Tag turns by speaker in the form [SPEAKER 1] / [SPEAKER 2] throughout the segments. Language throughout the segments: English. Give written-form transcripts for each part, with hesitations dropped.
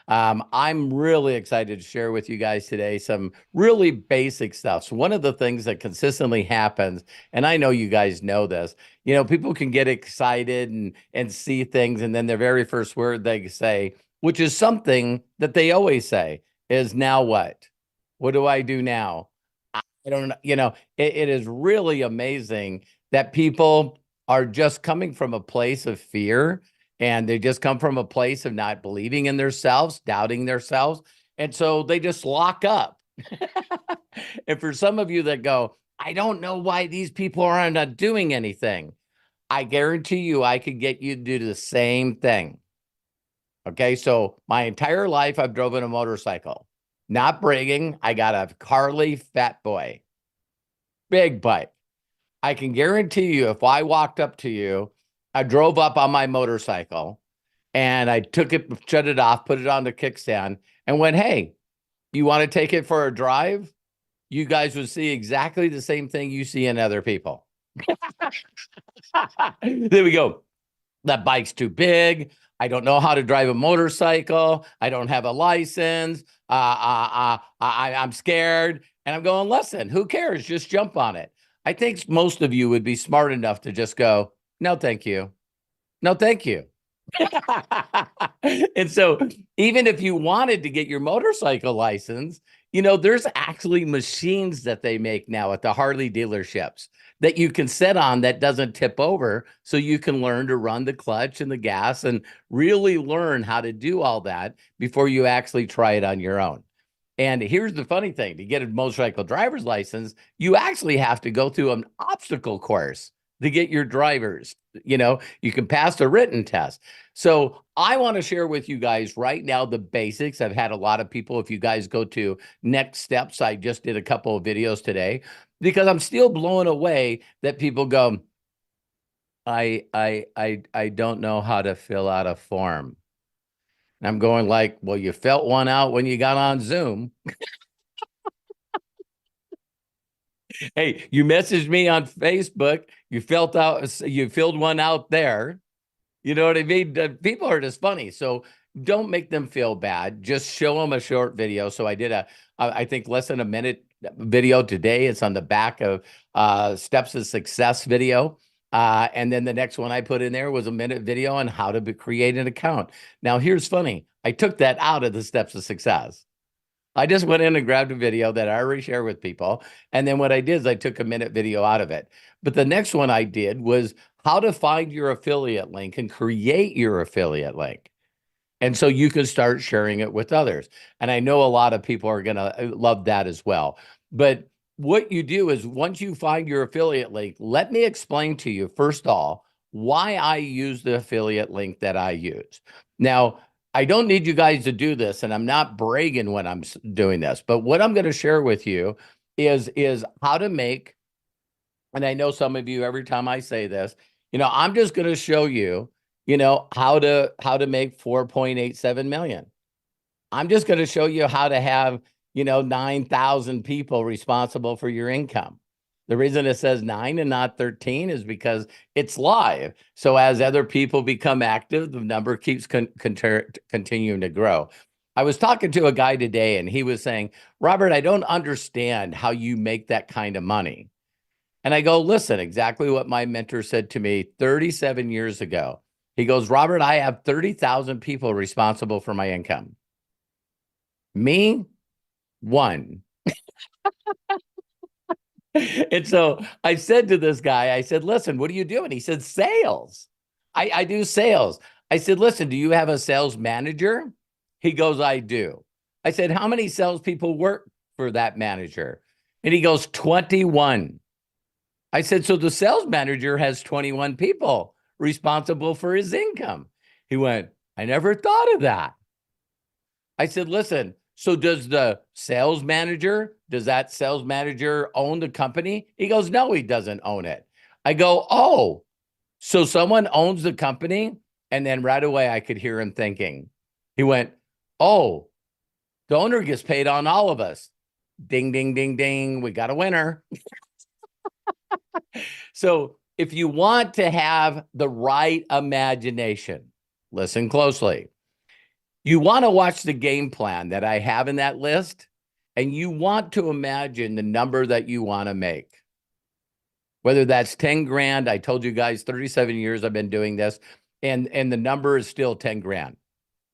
[SPEAKER 1] I'm really excited to share with you guys today some really basic stuff. So one of the things that consistently happens, and I know you guys know this, people can get excited and see things, and then their very first word they say, which is something that they always say, is now what? What do I do now? I don't know. It is really amazing that people are just coming from a place of fear, and they just come from a place of not believing in themselves, doubting themselves. And so they just lock up. And for some of you that go, I don't know why these people are not doing anything, I guarantee you I could get you to do the same thing. Okay, so my entire life I've driven a motorcycle. Not bragging, I got a Harley Fat Boy, big bike. I can guarantee you if I walked up to you, I drove up on my motorcycle and I took it, shut it off, put it on the kickstand and went, hey, you want to take it for a drive? You guys would see exactly the same thing you see in other people. There we go. That bike's too big. I don't know how to drive a motorcycle. I don't have a license. I'm scared. And I'm going, listen, who cares? Just jump on it. I think most of you would be smart enough to just go, no, thank you. No, thank you. And so even if you wanted to get your motorcycle license, there's actually machines that they make now at the Harley dealerships that you can sit on that doesn't tip over, so you can learn to run the clutch and the gas and really learn how to do all that before you actually try it on your own. And here's the funny thing, to get a motorcycle driver's license, you actually have to go through an obstacle course to get your drivers. You can pass the written test. So I want to share with you guys right now the basics. I've had a lot of people, if you guys go to Next Steps, I just did a couple of videos today because I'm still blown away that people go, I don't know how to fill out a form. And I'm going like, well, you filled one out when you got on Zoom. Hey, you messaged me on Facebook. You filled one out there. You know what I mean? People are just funny. So don't make them feel bad. Just show them a short video. So I did I think less than a minute video today. It's on the back of Steps of Success video. And then the next one I put in there was a minute video on how to create an account. Now, here's funny. I took that out of the Steps of Success. I just went in and grabbed a video that I already shared with people. And then what I did is I took a minute video out of it. But the next one I did was how to find your affiliate link and create your affiliate link. And so you can start sharing it with others. And I know a lot of people are going to love that as well. But what you do is once you find your affiliate link, let me explain to you, first of all, why I use the affiliate link that I use. Now, I don't need you guys to do this, and I'm not bragging when I'm doing this, but what I'm going to share with you is how to make, and I know some of you, every time I say this, I'm just going to show you, how to make 4.87 million. I'm just going to show you how to have, 9,000 people responsible for your income. The reason it says 9 and not 13 is because it's live. So as other people become active, the number keeps continuing to grow. I was talking to a guy today and he was saying, Robert, I don't understand how you make that kind of money. And I go, listen, exactly what my mentor said to me 37 years ago. He goes, Robert, I have 30,000 people responsible for my income. Me, one. And so I said to this guy, I said, listen, what do you do? And he said, sales. I do sales. I said, listen, do you have a sales manager? He goes, I do. I said, how many salespeople work for that manager? And he goes, 21. I said, so the sales manager has 21 people responsible for his income. He went, I never thought of that. I said, listen, so does that sales manager own the company? He goes, no, he doesn't own it. I go, oh, so someone owns the company? And then right away I could hear him thinking. He went, oh, the owner gets paid on all of us. Ding, ding, ding, ding. We got a winner. So if you want to have the right imagination, listen closely. You want to watch the game plan that I have in that list, and you want to imagine the number that you want to make. Whether that's 10 grand, I told you guys 37 years I've been doing this, and the number is still 10 grand.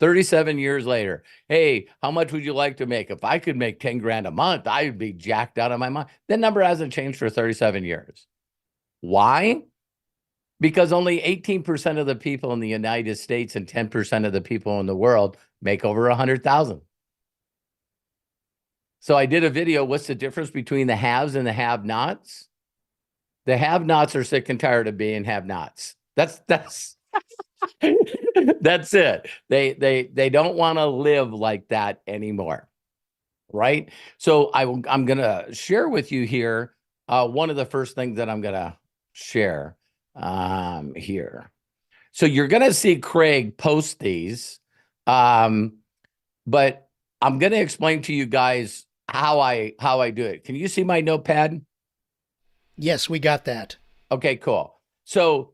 [SPEAKER 1] 37 years later, hey, how much would you like to make? If I could make 10 grand a month, I'd be jacked out of my mind. That number hasn't changed for 37 years. Why? Because only 18% of the people in the United States and 10% of the people in the world make over 100,000. So I did a video, what's the difference between the haves and the have-nots? The have-nots are sick and tired of being have-nots. That's that's it. They don't want to live like that anymore, right? So I'm going to share with you here one of the first things that I'm going to share here. So you're going to see Craig post these, but I'm going to explain to you guys how I do it. Can you see my notepad?
[SPEAKER 2] Yes, we got that.
[SPEAKER 1] Okay, cool. So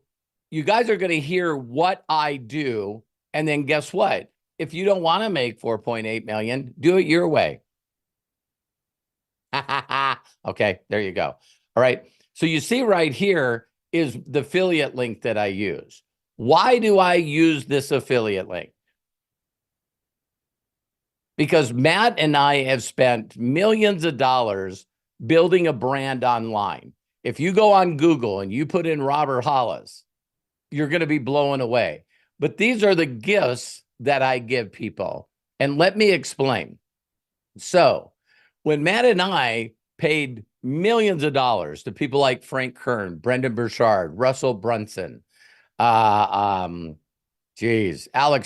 [SPEAKER 1] you guys are going to hear what I do, and then guess what? If you don't want to make 4.8 million, do it your way. Okay, there you go. All right. So you see right here is the affiliate link that I use. Why do I use this affiliate link? Because Matt and I have spent millions of dollars building a brand online. If you go on Google and you put in Robert Hollis, you're going to be blown away. But these are the gifts that I give people. And let me explain. So when Matt and I paid millions of dollars to people like Frank Kern, Brendan Burchard, Russell Brunson, Alex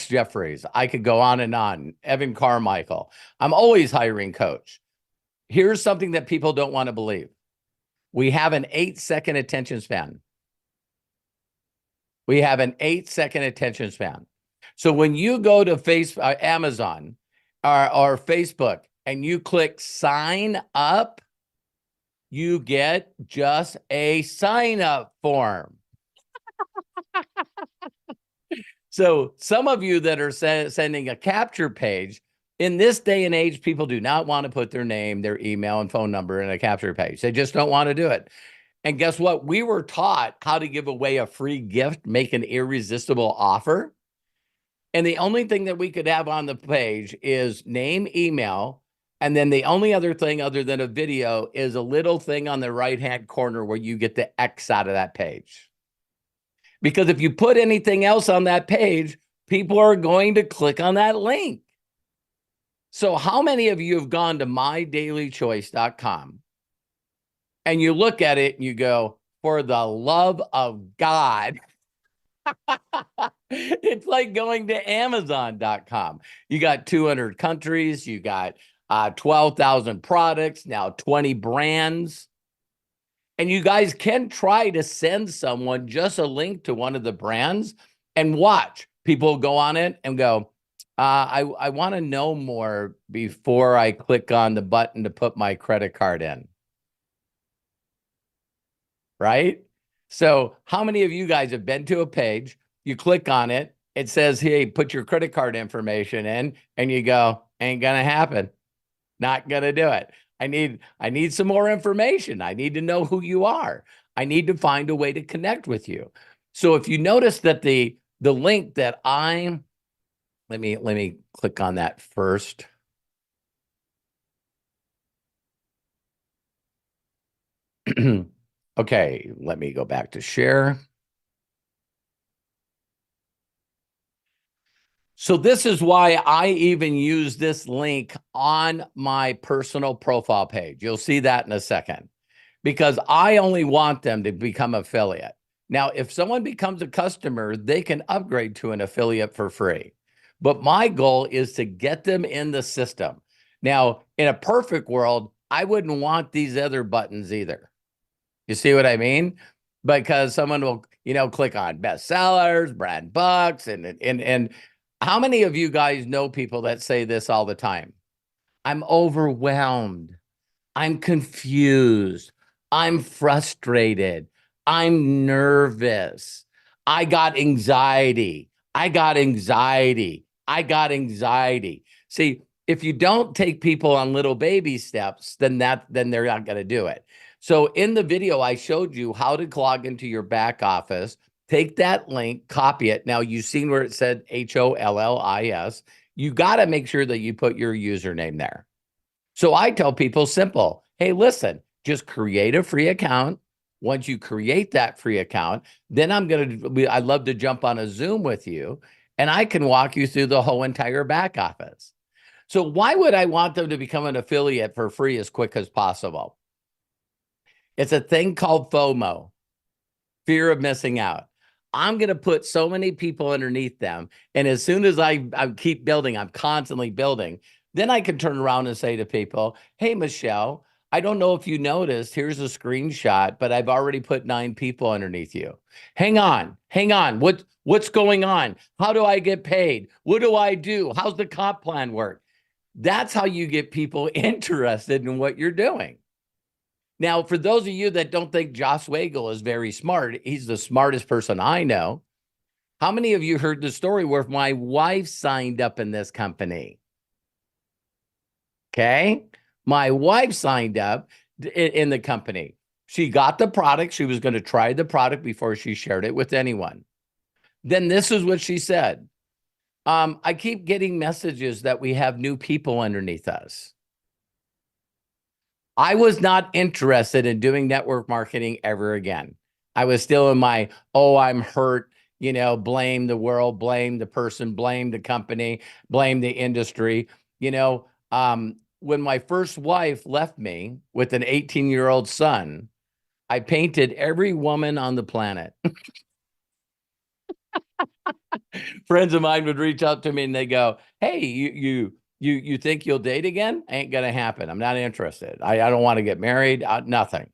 [SPEAKER 1] Jeffries, I could go on and on, Evan Carmichael. I'm always hiring coach. Here's something that people don't want to believe. We have an 8-second attention span. We have an 8-second attention span. So when you go to Amazon or Facebook and you click sign up, you get just a sign up form. So some of you that are sending a capture page, in this day and age, people do not want to put their name, their email, and phone number in a capture page. They just don't want to do it. And guess what? We were taught how to give away a free gift, make an irresistible offer. And the only thing that we could have on the page is name, email, and then the only other thing other than a video is a little thing on the right-hand corner where you get the X out of that page. Because if you put anything else on that page, people are going to click on that link. So how many of you have gone to mydailychoice.com and you look at it and you go, for the love of God, it's like going to Amazon.com. You got 200 countries, you got 12,000 products, now 20 brands. And you guys can try to send someone just a link to one of the brands and watch. People go on it and go, I want to know more before I click on the button to put my credit card in. Right? So how many of you guys have been to a page, you click on it, it says, hey, put your credit card information in, and you go, ain't gonna happen. Not gonna do it. I need some more information. I need to know who you are. I need to find a way to connect with you. So if you notice that the link that let me click on that first. Okay, let me go back to share. So this is why I even use this link on my personal profile page. You'll see that in a second, because I only want them to become affiliate. Now, if someone becomes a customer, they can upgrade to an affiliate for free. But my goal is to get them in the system. Now, in a perfect world, I wouldn't want these other buttons either. You see what I mean? Because someone will, click on bestsellers, brand books, and how many of you guys know people that say this all the time? I'm overwhelmed. I'm confused. I'm frustrated. I'm nervous. I got anxiety. I got anxiety. I got anxiety. See, if you don't take people on little baby steps, then they're not going to do it. So in the video, I showed you how to log into your back office. Take that link, copy it. Now you've seen where it said HOLLIS. You got to make sure that you put your username there. So I tell people simple, hey, listen, just create a free account. Once you create that free account, then I'd love to jump on a Zoom with you and I can walk you through the whole entire back office. So why would I want them to become an affiliate for free as quick as possible? It's a thing called FOMO, fear of missing out. I'm going to put so many people underneath them. And as soon as I keep building, I'm constantly building. Then I can turn around and say to people, hey, Michelle, I don't know if you noticed, here's a screenshot, but I've already put 9 people underneath you. Hang on. What's going on? How do I get paid? What do I do? How's the comp plan work? That's how you get people interested in what you're doing. Now, for those of you that don't think Josh Wagle is very smart, he's the smartest person I know. How many of you heard the story where my wife signed up in this company? Okay. My wife signed up in the company. She got the product. She was going to try the product before she shared it with anyone. Then this is what she said. I keep getting messages that we have new people underneath us. I was not interested in doing network marketing ever again. I was still in my, oh, I'm hurt, blame the world, blame the person, blame the company, blame the industry. When my first wife left me with an 18-year-old son, I painted every woman on the planet. Friends of mine would reach out to me and they go, hey, you think you'll date again? Ain't going to happen. I'm not interested. I don't want to get married. Nothing.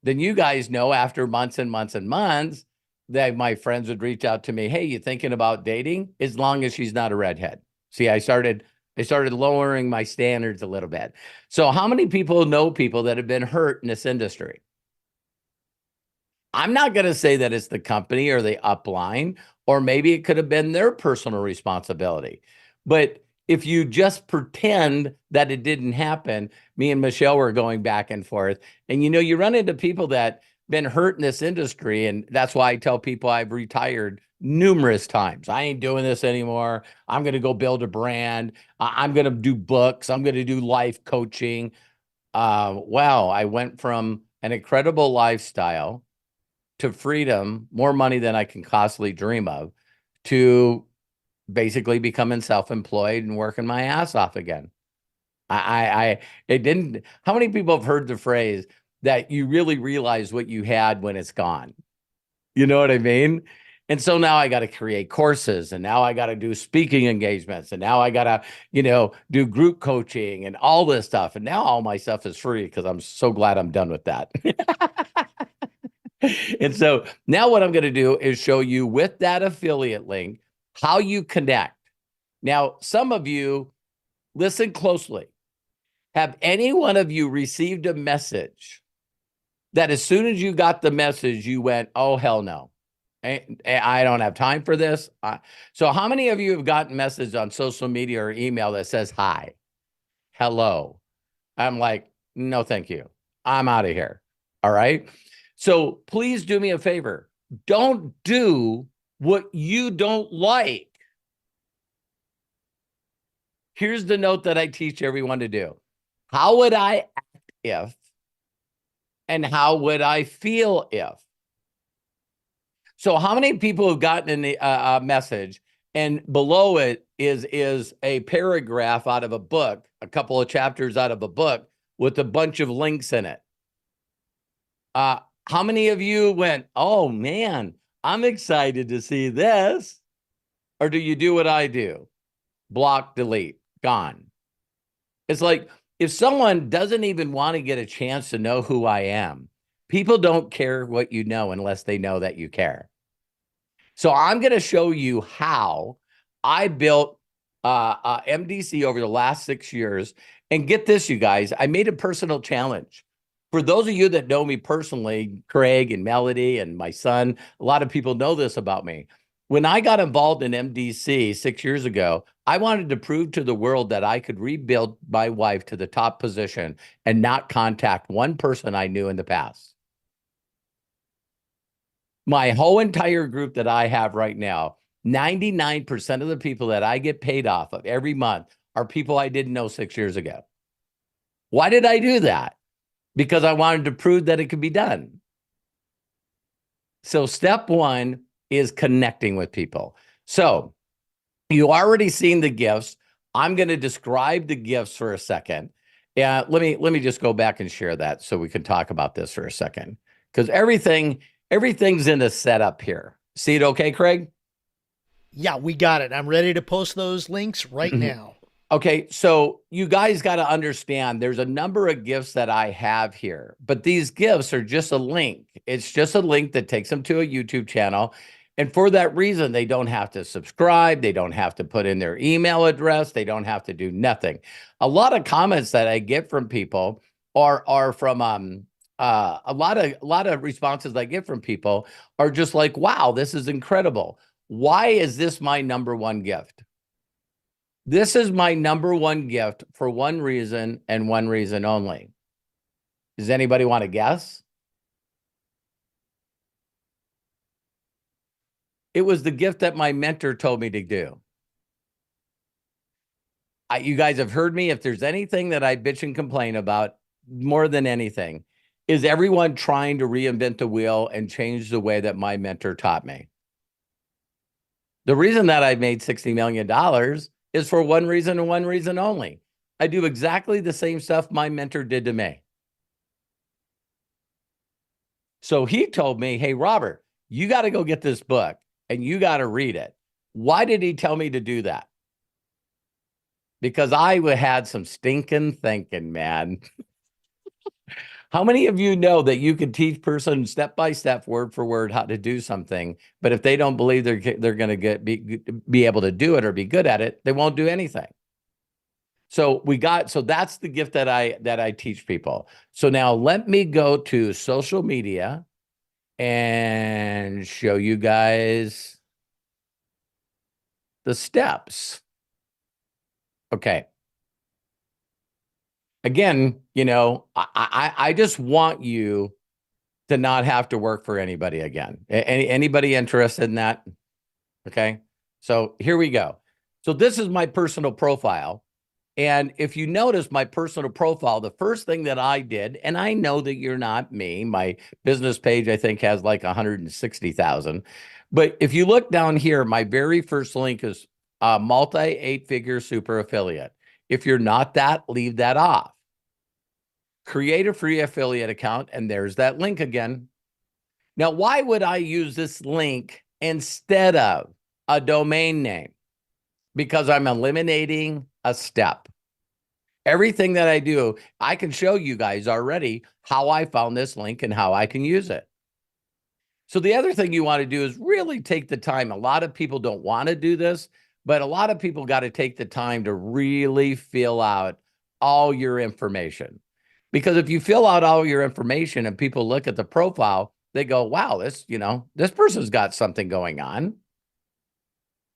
[SPEAKER 1] Then you guys know after months and months and months that my friends would reach out to me. Hey, you thinking about dating? As long as she's not a redhead. See, I started lowering my standards a little bit. So how many people know people that have been hurt in this industry? I'm not going to say that it's the company or the upline, or maybe it could have been their personal responsibility. But if you just pretend that it didn't happen, me and Michelle were going back and forth. And, you run into people that been hurt in this industry. And that's why I tell people I've retired numerous times. I ain't doing this anymore. I'm going to go build a brand. I'm going to do books. I'm going to do life coaching. Wow. I went from an incredible lifestyle to freedom, more money than I can possibly dream of, to basically becoming self-employed and working my ass off again. It didn't, how many people have heard the phrase that you really realize what you had when it's gone? You know what I mean? And so now I got to create courses, and now I got to do speaking engagements, and now I got to, do group coaching and all this stuff. And now all my stuff is free because I'm so glad I'm done with that. And so now what I'm going to do is show you with that affiliate link how you connect. Now, some of you, listen closely. Have any one of you received a message that as soon as you got the message, you went, oh, hell no. I don't have time for this. So how many of you have gotten messages on social media or email that says, hi, hello? I'm like, no, thank you. I'm out of here. All right. So please do me a favor. Don't do what you don't like. Here's the note that I teach everyone to do. How would I act if, and how would I feel if? So how many people have gotten a message and below it is a paragraph out of a book, a couple of chapters out of a book with a bunch of links in it? How many of you went, oh man, I'm excited to see this? Or do you do what I do? Block, delete, gone. It's like, if someone doesn't even want to get a chance to know who I am, people don't care what you know unless they know that you care. So I'm going to show you how I built MDC over the last 6 years. And get this, you guys, I made a personal challenge. For those of you that know me personally, Craig and Melody and my son, a lot of people know this about me. When I got involved in MDC 6 years ago, I wanted to prove to the world that I could rebuild my wife to the top position and not contact one person I knew in the past. My whole entire group that I have right now, 99% of the people that I get paid off of every month are people I didn't know 6 years ago. Why did I do that? Because I wanted to prove that it could be done. So step one is connecting with people. So you already seen the gifts. I'm going to describe the gifts for a second. Yeah, let me just go back and share that so we can talk about this for a second. Because everything's in the setup here. See it okay, Craig?
[SPEAKER 2] Yeah, we got it. I'm ready to post those links right now.
[SPEAKER 1] Okay, so you guys got to understand there's a number of gifts that I have here, but these gifts are just a link. It's just a link that takes them to a YouTube channel. And for that reason, they don't have to subscribe. They don't have to put in their email address. They don't have to do nothing. A lot of comments that I get from people are from a lot of responses I get from people are just like, wow, this is incredible. Why is this my number one gift? This is my number one gift for one reason and one reason only. Does anybody want to guess? It was the gift that my mentor told me to do. You guys have heard me. If there's anything that I bitch and complain about more than anything, is everyone trying to reinvent the wheel and change the way that my mentor taught me. The reason that I made $60 million is for one reason and one reason only. I do exactly the same stuff my mentor did to me. So he told me, hey, Robert, you got to go get this book and you got to read it. Why did he tell me to do that? Because I had some stinking thinking, man. How many of you know that you can teach person step by step, word for word, how to do something, but if they don't believe they're going to be able to do it or be good at it, they won't do anything. So that's the gift that I teach people. So now let me go to social media and show you guys the steps. Okay. Again, I just want you to not have to work for anybody again. Anybody interested in that? Okay. So here we go. So this is my personal profile. And if you notice my personal profile, the first thing that I did, and I know that you're not me, my business page, I think, has like 160,000. But if you look down here, my very first link is multi 8-figure super affiliate. If you're not that, leave that off. Create a free affiliate account, and there's that link again. Now, why would I use this link instead of a domain name? Because I'm eliminating a step. Everything that I do, I can show you guys already how I found this link and how I can use it. So the other thing you want to do is really take the time. A lot of people don't want to do this, but a lot of people got to take the time to really fill out all your information. Because if you fill out all your information and people look at the profile, they go, wow, this person's got something going on.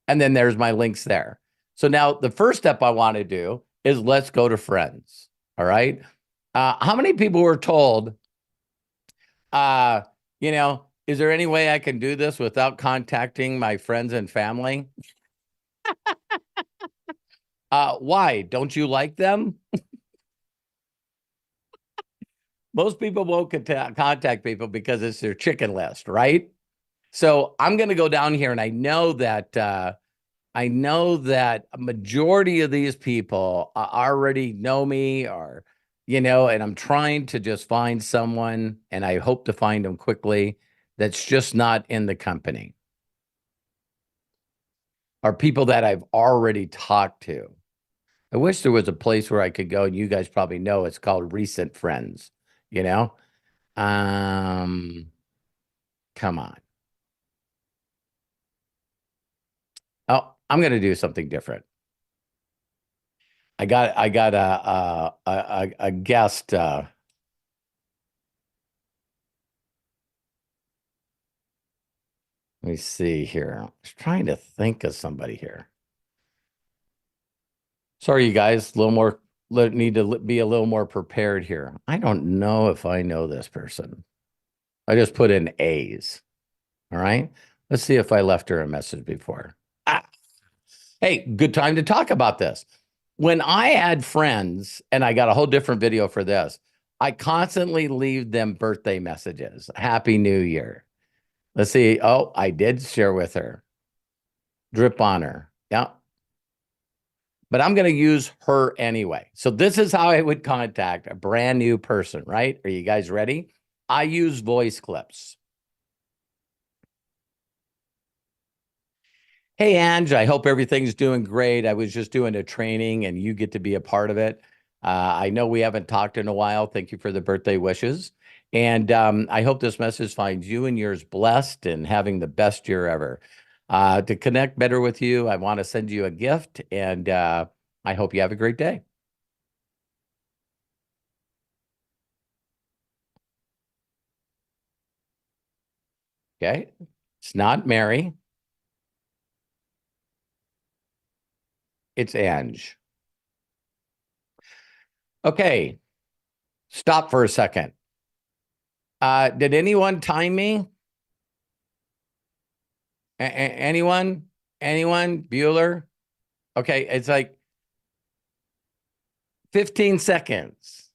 [SPEAKER 1] And then there's my links there. So now the first step I want to do is let's go to friends. All right. How many people were told, is there any way I can do this without contacting my friends and family? Why? Don't you like them? Most people won't contact people because it's their chicken list, right? So I'm going to go down here, and I know that a majority of these people already know me, or and I'm trying to just find someone, and I hope to find them quickly, that's just not in the company, or people that I've already talked to. I wish there was a place where I could go, and you guys probably know it's called Recent Friends, you know? Come on. Oh, I'm going to do something different. I got a guest. Let me see here. I was trying to think of somebody here. Sorry, you guys, a little more, need to be a little more prepared here. I don't know if I know this person. I just put in A's. All right. Let's see if I left her a message before. Ah, hey, good time to talk about this. When I add friends, and I got a whole different video for this, I constantly leave them birthday messages. Happy New Year. Let's see. Oh, I did share with her. Drip on her. Yeah. But I'm going to use her anyway. So this is how I would contact a brand new person, right? Are you guys ready? I use voice clips. Hey, Ange, I hope everything's doing great. I was just doing a training and you get to be a part of it. I know we haven't talked in a while. Thank you for the birthday wishes. And I hope this message finds you and yours blessed and having the best year ever. To connect better with you, I want to send you a gift and I hope you have a great day. Okay. It's not Mary. It's Ange. Okay. Stop for a second. Did anyone time me? Anyone? Anyone? Bueller? Okay. It's like 15 seconds.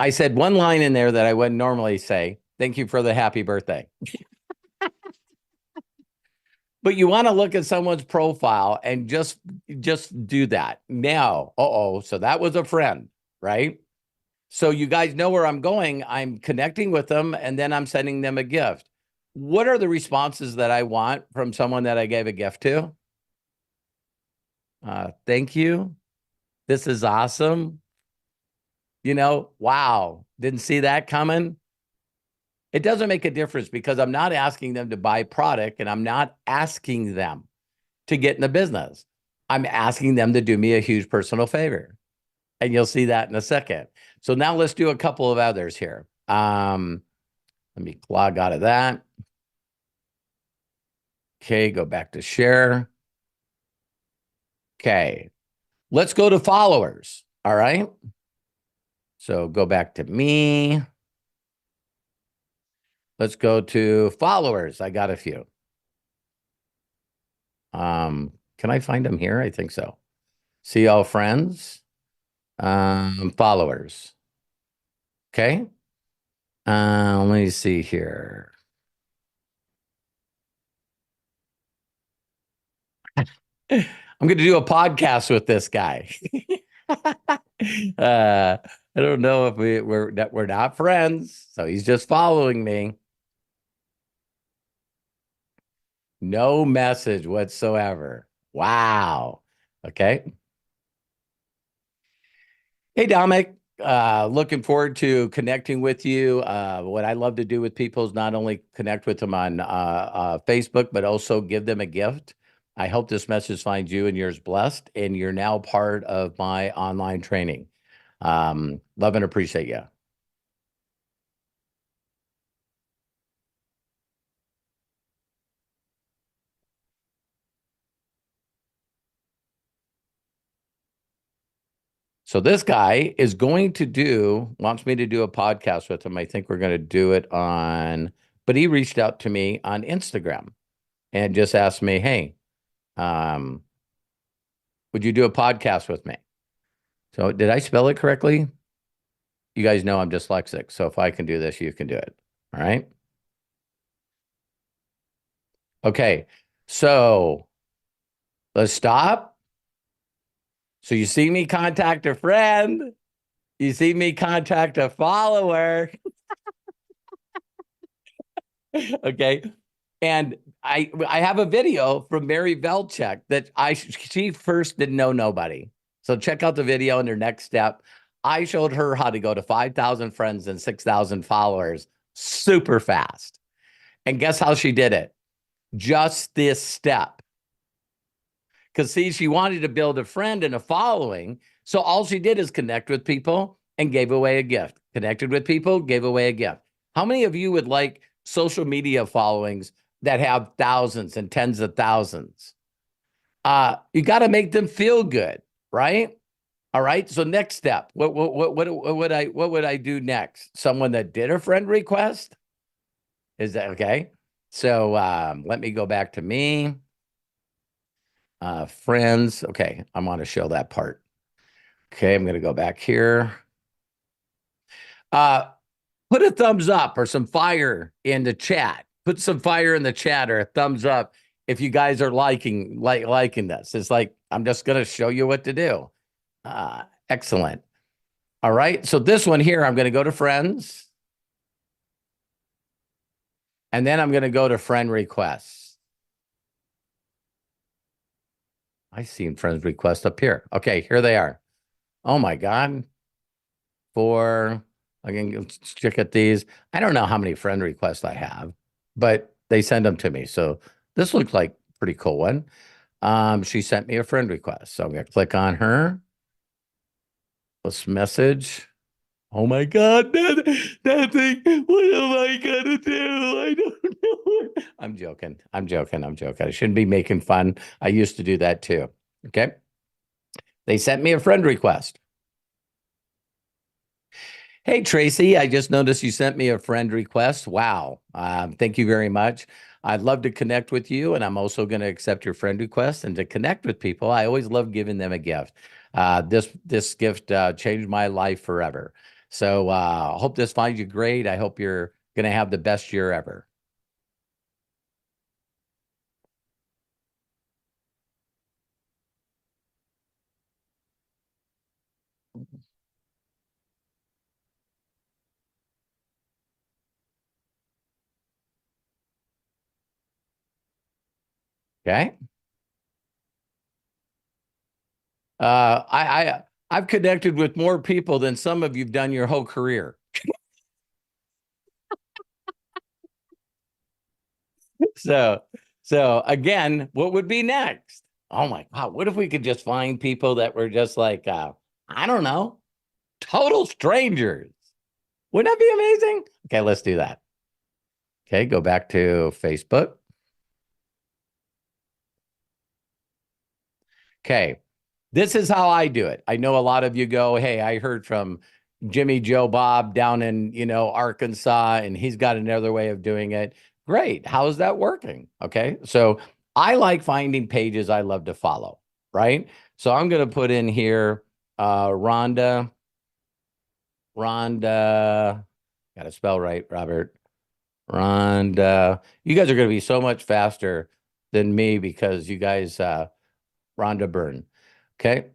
[SPEAKER 1] I said one line in there that I wouldn't normally say. Thank you for the happy birthday. But you want to look at someone's profile and just do that. Now, so that was a friend, right? So you guys know where I'm going. I'm connecting with them and then I'm sending them a gift. What are the responses that I want from someone that I gave a gift to? Thank you. This is awesome. You know, wow. Didn't see that coming. It doesn't make a difference because I'm not asking them to buy product and I'm not asking them to get in the business. I'm asking them to do me a huge personal favor. And you'll see that in a second. So now let's do a couple of others here. Let me log out of that. Okay, go back to share. Okay, let's go to followers. All right. So go back to me. Let's go to followers. I got a few. Can I find them here? I think so. See all friends. Followers. Okay. Let me see here. I'm going to do a podcast with this guy. I don't know if we're not friends, so he's just following me. No message whatsoever. Wow. Okay. Hey, Dominic. Looking forward to connecting with you. What I love to do with people is not only connect with them on Facebook, but also give them a gift. I hope this message finds you and yours blessed, and you're now part of my online training. Love and appreciate you. So this guy is wants me to do a podcast with him. I think we're going to do it but he reached out to me on Instagram and just asked me, hey, would you do a podcast with me? So did I spell it correctly? You guys know I'm dyslexic. So if I can do this, you can do it. All right. Okay. So let's stop. So you see me contact a friend. You see me contact a follower. Okay. And I have a video from Mary Velchek that she first didn't know nobody. So check out the video in her next step. I showed her how to go to 5,000 friends and 6,000 followers super fast. And guess how she did it? Just this step. Because see, she wanted to build a friend and a following. So all she did is connect with people and gave away a gift. Connected with people, gave away a gift. How many of you would like social media followings that have thousands and tens of thousands. You got to make them feel good, right? All right. So next step, what would I do next? Someone that did a friend request? Is that okay? So let me go back to me. Friends. Okay, I want to show that part. Okay, I'm going to go back here. Put a thumbs up or some fire in the chat. Put some fire in the chat or a thumbs up if you guys are liking this. It's like I'm just going to show you what to do. Excellent. All right. So this one here, I'm going to go to friends. And then I'm going to go to friend requests. I seen friends requests up here. Okay, here they are. Oh my God. I can check at these. I don't know how many friend requests I have, but they send them to me. So this looks like a pretty cool one. She sent me a friend request. So I'm going to click on her. This message. Oh my God, that thing. What am I gonna do? I don't know. I'm joking. I shouldn't be making fun. I used to do that too. Okay. They sent me a friend request. Hey, Tracy, I just noticed you sent me a friend request. Wow. Thank you very much. I'd love to connect with you, and I'm also going to accept your friend request. And to connect with people, I always love giving them a gift. This gift changed my life forever. So I hope this finds you great. I hope you're going to have the best year ever. Okay. I've connected with more people than some of you've done your whole career. So again, what would be next? Oh my God, what if we could just find people that were just like, I don't know, total strangers? Wouldn't that be amazing? Okay, let's do that. Okay, go back to Facebook. Okay, this is how I do it. I know a lot of you go, hey, I heard from Jimmy Joe Bob down in, Arkansas, and he's got another way of doing it. Great. How is that working? Okay. So I like finding pages I love to follow, right? So I'm going to put in here, Rhonda, got to spell right, Robert. Rhonda, you guys are going to be so much faster than me because you guys, Rhonda Byrne. Okay.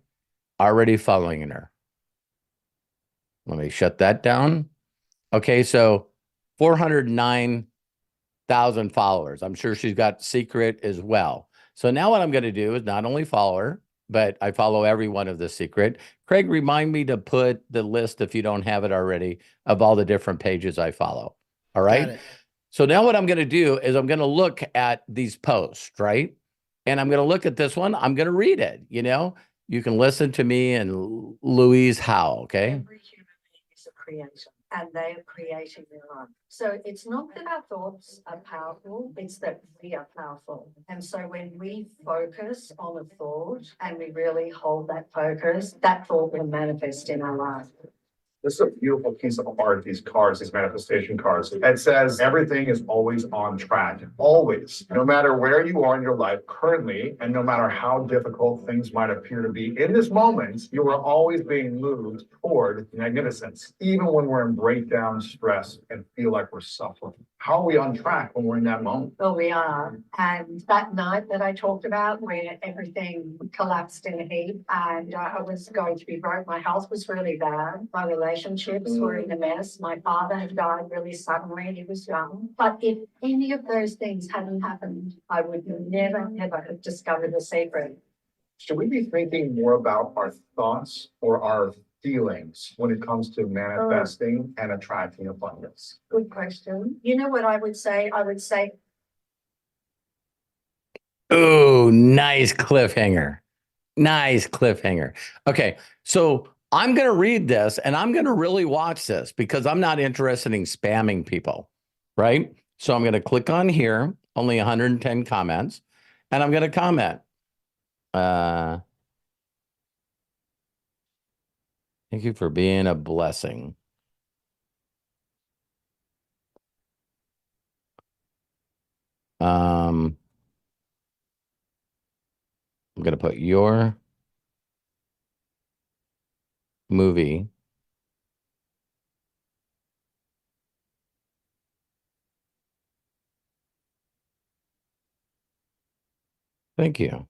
[SPEAKER 1] Already following her. Let me shut that down. Okay. So 409,000 followers. I'm sure she's got secret as well. So now what I'm going to do is not only follow her, but I follow every one of the secret. Craig, remind me to put the list, if you don't have it already, of all the different pages I follow. All right. So now what I'm going to do is I'm going to look at these posts, right? And I'm going to look at this one. I'm going to read it. You can listen to me and Louise Howe. Okay.
[SPEAKER 3] Every human being is a creator and they are creating their own. So it's not that our thoughts are powerful, it's that we are powerful. And so when we focus on a thought and we really hold that focus, that thought will manifest in our life.
[SPEAKER 4] This is a beautiful piece of art, these cards, these manifestation cards. It says everything is always on track, always. No matter where you are in your life currently, and no matter how difficult things might appear to be in this moment, you are always being moved toward magnificence, even when we're in breakdown, stress, and feel like we're suffering. How are we on track when we're in that moment?
[SPEAKER 3] Well, we are. And that night that I talked about where everything collapsed in a heap and I was going to be broke, my health was really bad. My relationships were in a mess. My father had died really suddenly. He was young. But if any of those things hadn't happened, I would never, ever have discovered the secret.
[SPEAKER 4] Should we be thinking more about our thoughts or our feelings when it comes to manifesting and attracting abundance?
[SPEAKER 3] Good question. You know what I would say? I would say,
[SPEAKER 1] oh, nice cliffhanger. Nice cliffhanger. Okay. So I'm going to read this and I'm going to really watch this because I'm not interested in spamming people. Right. So I'm going to click on here only 110 comments, and I'm going to comment. Thank you for being a blessing. I'm going to put your movie Thank you.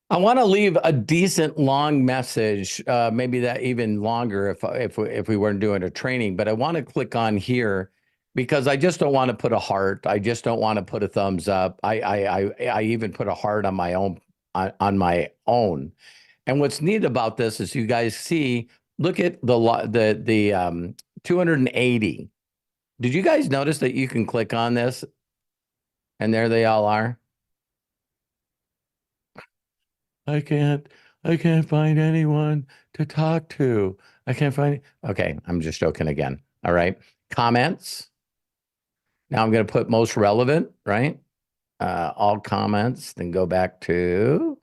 [SPEAKER 1] I want to leave a decent long message, maybe that even longer if we weren't doing a training, but I want to click on here because I just don't want to put a heart. I just don't want to put a thumbs up. I even put a heart on my own on my own. And what's neat about this is you guys see, look at the 280. Did you guys notice that you can click on this and there they all are? I can't find anyone to talk to. I can't find. Okay, I'm just joking again. All right. Comments. Now I'm going to put most relevant, right? All comments, then go back to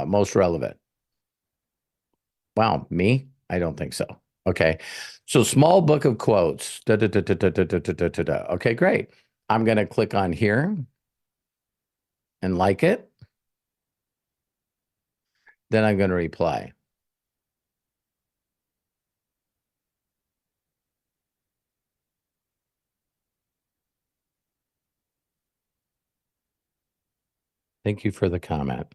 [SPEAKER 1] most relevant. Wow, me? I don't think so. Okay. So small book of quotes. Okay, great. I'm going to click on here and like it. Then I'm going to reply. Thank you for the comment.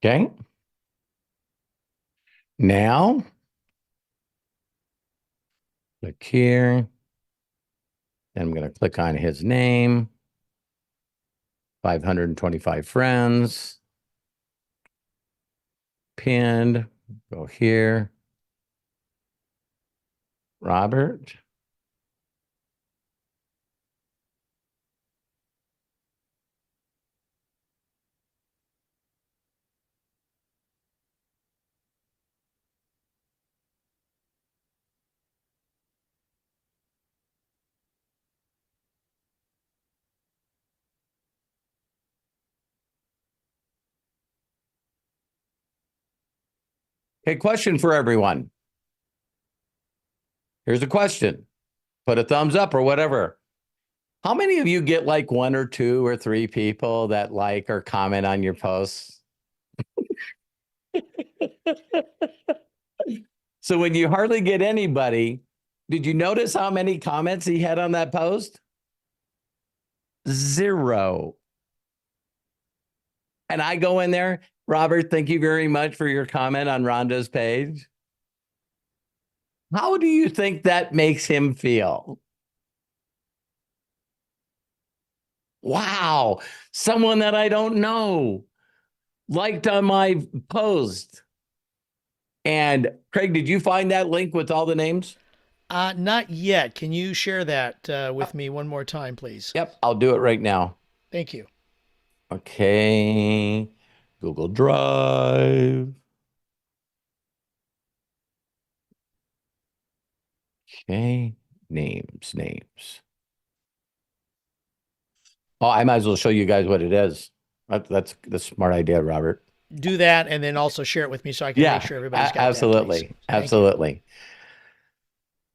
[SPEAKER 1] Okay. Now, click here. Then I'm going to click on his name. 525 friends. Pinned. Go here. Robert. Okay, question for everyone. Here's a question. Put a thumbs up or whatever. How many of you get like 1 or 2 or 3 people that like or comment on your posts? So when you hardly get anybody, did you notice how many comments he had on that post? 0. And I go in there, Robert, thank you very much for your comment on Rhonda's page. How do you think that makes him feel? Wow, someone that I don't know liked on my post. And Craig, did you find that link with all the names?
[SPEAKER 2] Not yet. Can you share that with me one more time, please?
[SPEAKER 1] Yep, I'll do it right now.
[SPEAKER 2] Thank you.
[SPEAKER 1] Okay, Google Drive. Okay, names. Oh, I might as well show you guys what it is. That's the smart idea, Robert.
[SPEAKER 2] Do that and then also share it with me so I can make sure everybody's got
[SPEAKER 1] absolutely,
[SPEAKER 2] that, please.
[SPEAKER 1] absolutely.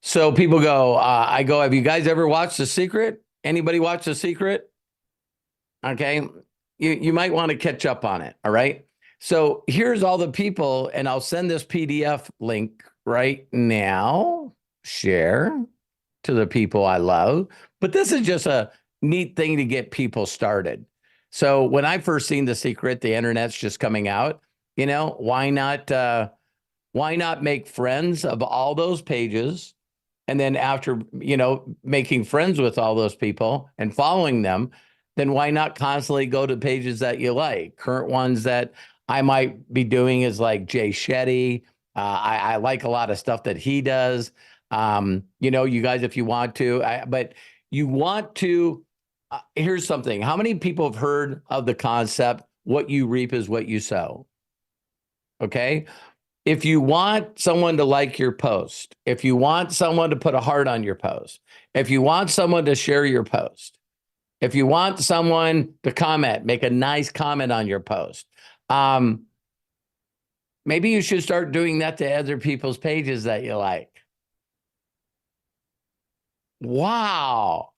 [SPEAKER 1] So people go, I go, have you guys ever watched The Secret? Anybody watch The Secret? Okay, you might want to catch up on it. All right. So here's all the people, and I'll send this PDF link right now. Share to the people I love. But this is just a neat thing to get people started. So when I first seen The Secret, the internet's just coming out, you know, why not make friends of all those pages? And then after, you know, making friends with all those people and following them, then why not constantly go to pages that you like? Current ones that I might be doing is like Jay Shetty. I like a lot of stuff that he does. You know, you guys, if you want to, but you want to, here's something. How many people have heard of the concept, what you reap is what you sow? Okay. if you want someone to like your post, if you want someone to put a heart on your post, if you want someone to share your post, if you want someone to comment, make a nice comment on your post, maybe you should start doing that to other people's pages that you like. Wow.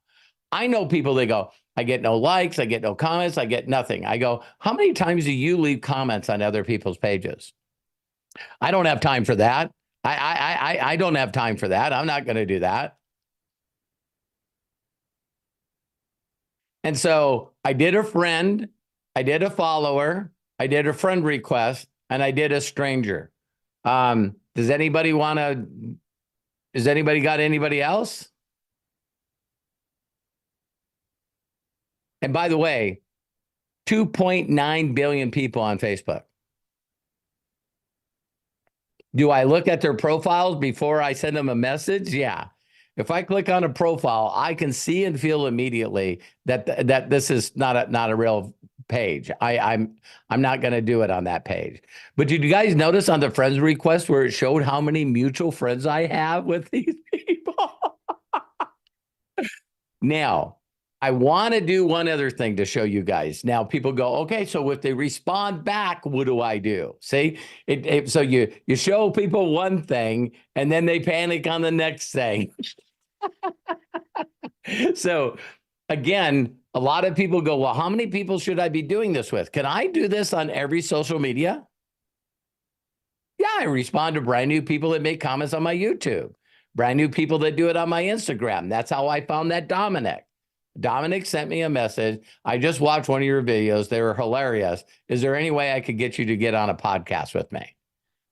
[SPEAKER 1] I know people that go, I get no likes, I get no comments, I get nothing. I go, how many times do you leave comments on other people's pages? I don't have time for that. I don't have time for that. I'm not going to do that. And so I did a friend, I did a follower, I did a friend request, and I did a stranger. Does anybody got anybody else? And by the way, 2.9 billion people on Facebook. Do I look at their profiles before I send them a message? Yeah. If I click on a profile, I can see and feel immediately that this is not a real page. I'm not going to do it on that page. But did you guys notice on the friends request where it showed how many mutual friends I have with these people? Now, I want to do one other thing to show you guys. Now, people go, okay, so if they respond back, what do I do? See, so you show people one thing, and then they panic on the next thing. So, again, a lot of people go, well, how many people should I be doing this with? Can I do this on every social media? Yeah, I respond to brand new people that make comments on my YouTube, brand new people that do it on my Instagram. That's how I found that Dominic. Dominic sent me a message. I just watched one of your videos. They were hilarious. Is there any way I could get you to get on a podcast with me?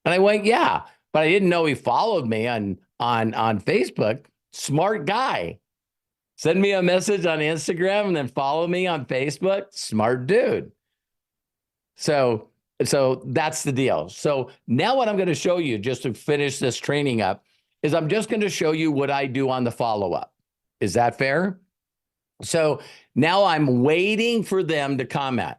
[SPEAKER 1] And I went, yeah, but I didn't know he followed me on Facebook. Smart guy. Send me a message on Instagram and then follow me on Facebook. Smart dude. So that's the deal. So now what I'm going to show you, just to finish this training up, is I'm just going to show you what I do on the follow-up. Is that fair? So now I'm waiting for them to comment.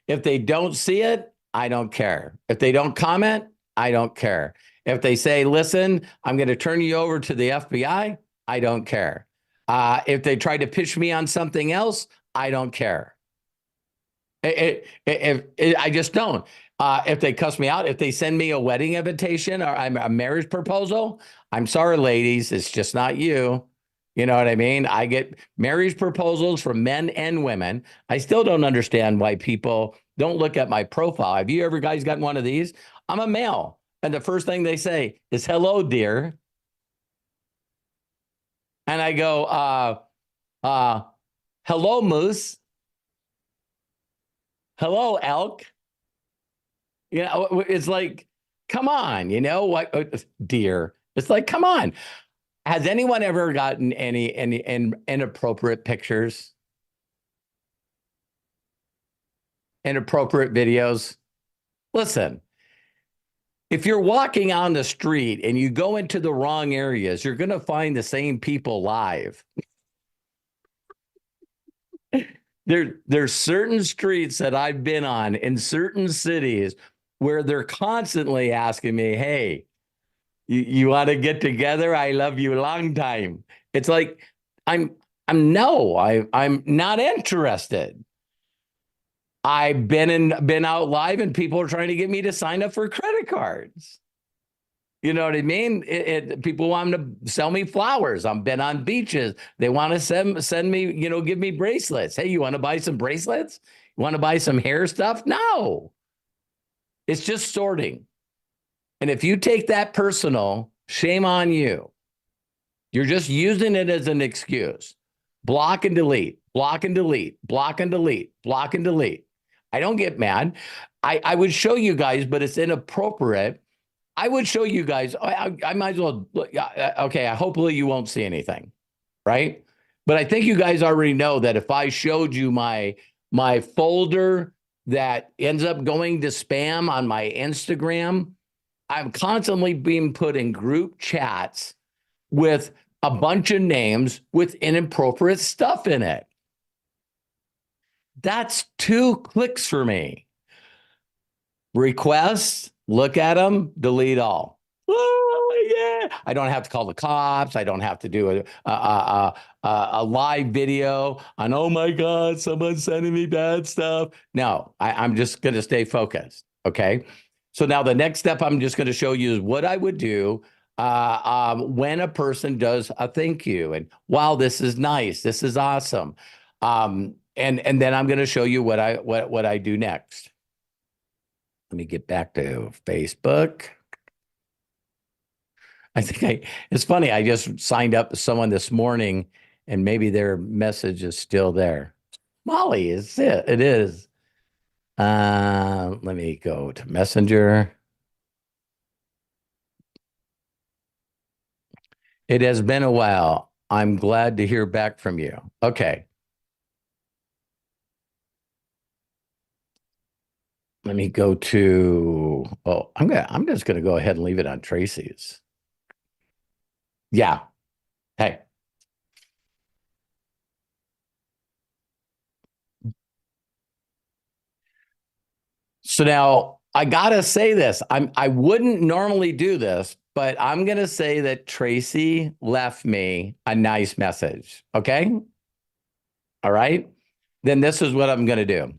[SPEAKER 1] If they don't see it, I don't care. If they don't comment, I don't care. If they say, listen, I'm going to turn you over to the FBI, I don't care. If they try to pitch me on something else, I don't care. I just don't. If they cuss me out, if they send me a wedding invitation or a marriage proposal, I'm sorry, ladies, it's just not you. You know what I mean? I get marriage proposals from men and women. I still don't understand why people don't look at my profile. Have you ever guys gotten one of these? I'm a male. And the first thing they say is, hello, dear. And I go, hello, moose. Hello, elk. You know, it's like, come on, you know what, dear. It's like, come on. Has anyone ever gotten any inappropriate pictures? Inappropriate videos? Listen, if you're walking on the street and you go into the wrong areas, you're going to find the same people live. There's certain streets that I've been on in certain cities where they're constantly asking me, hey, you want to get together? I love you a long time. It's like, I'm not interested. I've been out live and people are trying to get me to sign up for credit cards. You know what I mean? People want to sell me flowers. I've been on beaches. They want to send me, give me bracelets. Hey, you want to buy some bracelets? You want to buy some hair stuff? No. It's just sorting. And if you take that personal, shame on you. You're just using it as an excuse. Block and delete, block and delete, block and delete, block and delete. I don't get mad. I would show you guys, but it's inappropriate. I would show you guys. I might as well. Okay, hopefully you won't see anything, right? But I think you guys already know that if I showed you my folder that ends up going to spam on my Instagram, I'm constantly being put in group chats with a bunch of names with inappropriate stuff in it. That's 2 clicks for me. Requests, Look at them, delete all. Oh, yeah. I don't have to call the cops. I don't have to do a live video on, oh my God, someone's sending me bad stuff. No, I'm just going to stay focused. Okay. So now the next step I'm just going to show you is what I would do when a person does a thank you. And wow, this is nice. This is awesome. And then I'm going to show you what I do next. Let me get back to Facebook. It's funny. I just signed up with someone this morning and maybe their message is still there. Molly, is it? It is. Let me go to Messenger. It has been a while. I'm glad to hear back from you. Okay. Let me go to, oh, I'm just gonna go ahead and leave it on Tracy's. Yeah. Hey. So now I gotta say this. I wouldn't normally do this, but I'm gonna say that Tracy left me a nice message. Okay. All right. Then this is what I'm gonna do.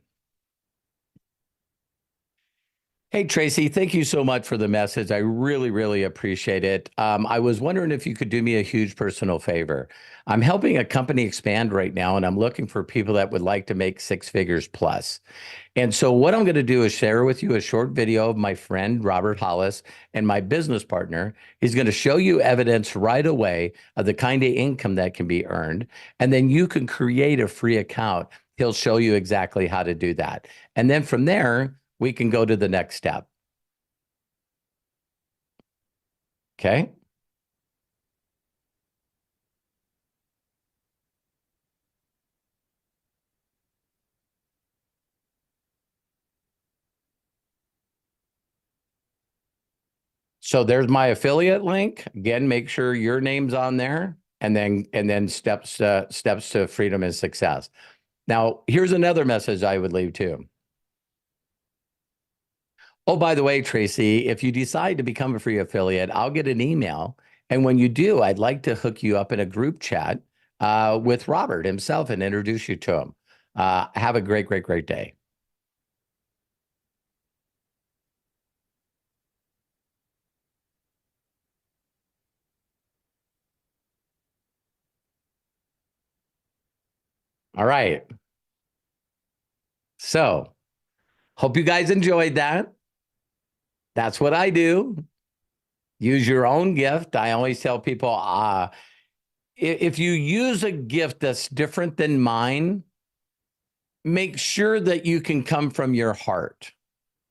[SPEAKER 1] Hey, Tracy, thank you so much for the message. I really, really appreciate it. I was wondering if you could do me a huge personal favor. I'm helping a company expand right now, and I'm looking for people that would like to make 6 figures plus. And so what I'm going to do is share with you a short video of my friend, Robert Hollis, and my business partner. He's going to show you evidence right away of the kind of income that can be earned. And then you can create a free account. He'll show you exactly how to do that. And then from there, we can go to the next step. Okay. So there's my affiliate link. Again, make sure your name's on there, and then steps to freedom and success. Now, here's another message I would leave too. Oh, by the way, Tracy, if you decide to become a free affiliate, I'll get an email. And when you do, I'd like to hook you up in a group chat with Robert himself and introduce you to him. Have a great, great, great day. All right. So, hope you guys enjoyed that. That's what I do. Use your own gift. I always tell people, if you use a gift that's different than mine, make sure that you can come from your heart.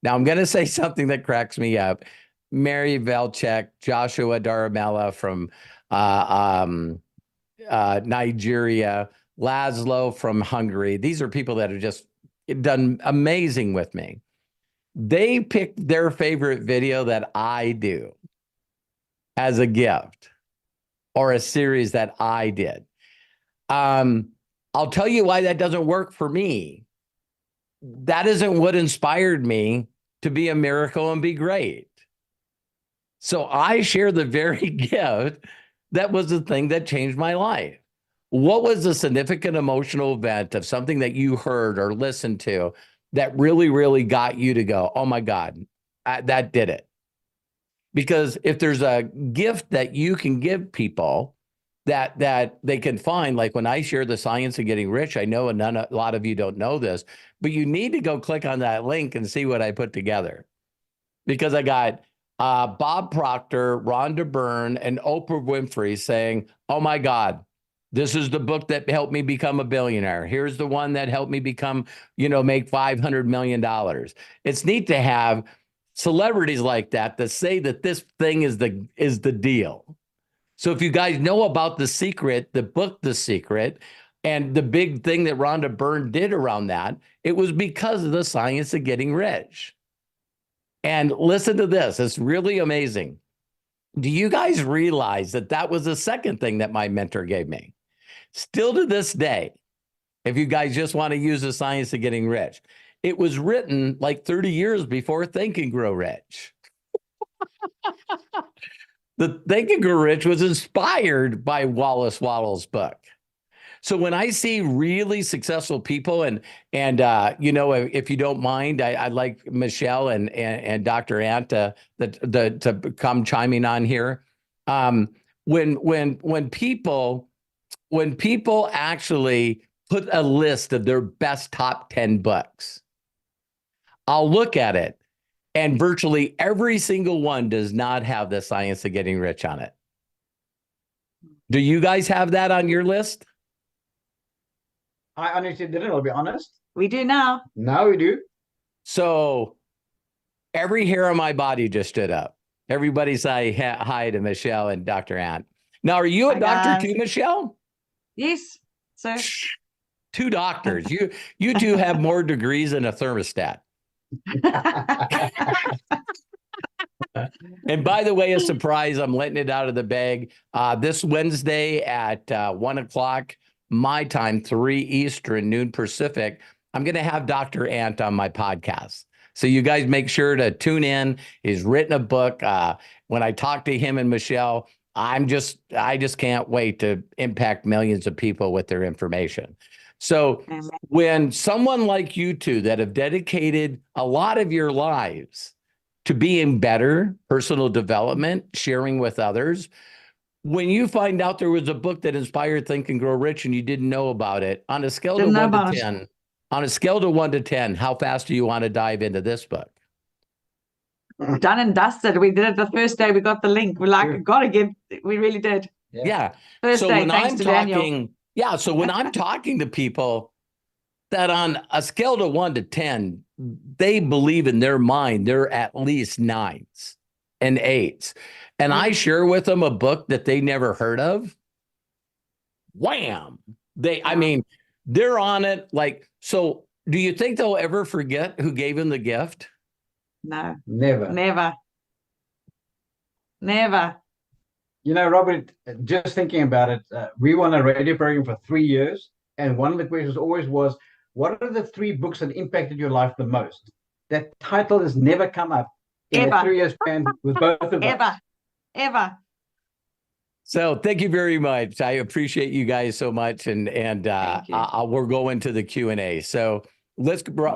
[SPEAKER 1] Now, I'm going to say something that cracks me up. Mary Velchek, Joshua Daramella from Nigeria, Laszlo from Hungary. These are people that have just done amazing with me. They picked their favorite video that I do as a gift or a series that I did. I'll tell you why that doesn't work for me. That isn't what inspired me to be a miracle and be great. So I share the very gift that was the thing that changed my life. What was the significant emotional event of something that you heard or listened to that really, really got you to go, oh my God, that did it? Because if there's a gift that you can give people that they can find, like when I share the science of getting rich, I know a lot of you don't know this, but you need to go click on that link and see what I put together. Because I got Bob Proctor, Rhonda Byrne, and Oprah Winfrey saying, oh my God, this is the book that helped me become a billionaire. Here's the one that helped me become, make $500 million. It's neat to have celebrities like that say that this thing is the deal. So if you guys know about The Secret, the book, The Secret, and the big thing that Rhonda Byrne did around that, it was because of the science of getting rich. And listen to this. It's really amazing. Do you guys realize that that was the second thing that my mentor gave me? Still to this day, if you guys just want to use the science of getting rich, it was written like 30 years before Think and Grow Rich. The Think and Grow Rich was inspired by Wallace Wattles' book. So when I see really successful people, and you know, if you don't mind, I'd like Michelle and Dr. Ant to come chiming on here. When people actually put a list of their best top 10 books, I'll look at it, and virtually every single one does not have The Science of Getting Rich on it. Do you guys have that on your list?
[SPEAKER 5] I honestly didn't, I'll be honest.
[SPEAKER 6] We do now.
[SPEAKER 5] Now we do.
[SPEAKER 1] So every hair on my body just stood up. Everybody say hi to Michelle and Dr. Ant. Now, are you a
[SPEAKER 6] Hi,
[SPEAKER 1] doctor
[SPEAKER 6] guys.
[SPEAKER 1] too, Michelle?
[SPEAKER 6] Yes. So
[SPEAKER 1] Two doctors. You two have more degrees than a thermostat. And by the way, a surprise, I'm letting it out of the bag. This Wednesday at 1 o'clock, my time, 3 Eastern, noon Pacific, I'm going to have Dr. Ant on my podcast. So you guys make sure to tune in. He's written a book. When I talk to him and Michelle, I just can't wait to impact millions of people with their information. So
[SPEAKER 6] Amen.
[SPEAKER 1] when someone like you two that have dedicated a lot of your lives to being better, personal development, sharing with others, when you find out there was a book that inspired Think and Grow Rich and you didn't know about it, on a scale
[SPEAKER 6] Didn't
[SPEAKER 1] to
[SPEAKER 6] know
[SPEAKER 1] 1 to
[SPEAKER 6] about it.
[SPEAKER 1] 10, on a scale to 1 to 10, how fast do you want to dive into this book?
[SPEAKER 6] Done and dusted. We did it the first day we got the link. We're like,
[SPEAKER 5] Sure.
[SPEAKER 6] gotta get, we really did.
[SPEAKER 1] Yeah.
[SPEAKER 6] First
[SPEAKER 1] So
[SPEAKER 6] day,
[SPEAKER 1] when
[SPEAKER 6] thanks
[SPEAKER 1] I'm
[SPEAKER 6] to Daniel.
[SPEAKER 1] talking, yeah, so when I'm talking to people that on a scale to 1 to 10, they believe in their mind they're at least 9s and 8s. And I share with them a book that they never heard of. Wham! I mean, they're on it. Like, so do you think they'll ever forget who gave them the gift?
[SPEAKER 6] No,
[SPEAKER 5] Never.
[SPEAKER 6] never. Never.
[SPEAKER 5] You know, Robert, just thinking about it, we won a radio program for 3 years. And one of the questions always was, what are the 3 books that impacted your life the most? That title has never come up in
[SPEAKER 6] Ever.
[SPEAKER 5] a 3 year span with both of us.
[SPEAKER 6] Ever.
[SPEAKER 1] So thank you very much. I appreciate you guys so much. And
[SPEAKER 6] Thank you.
[SPEAKER 1] we're going to the Q&A. So let's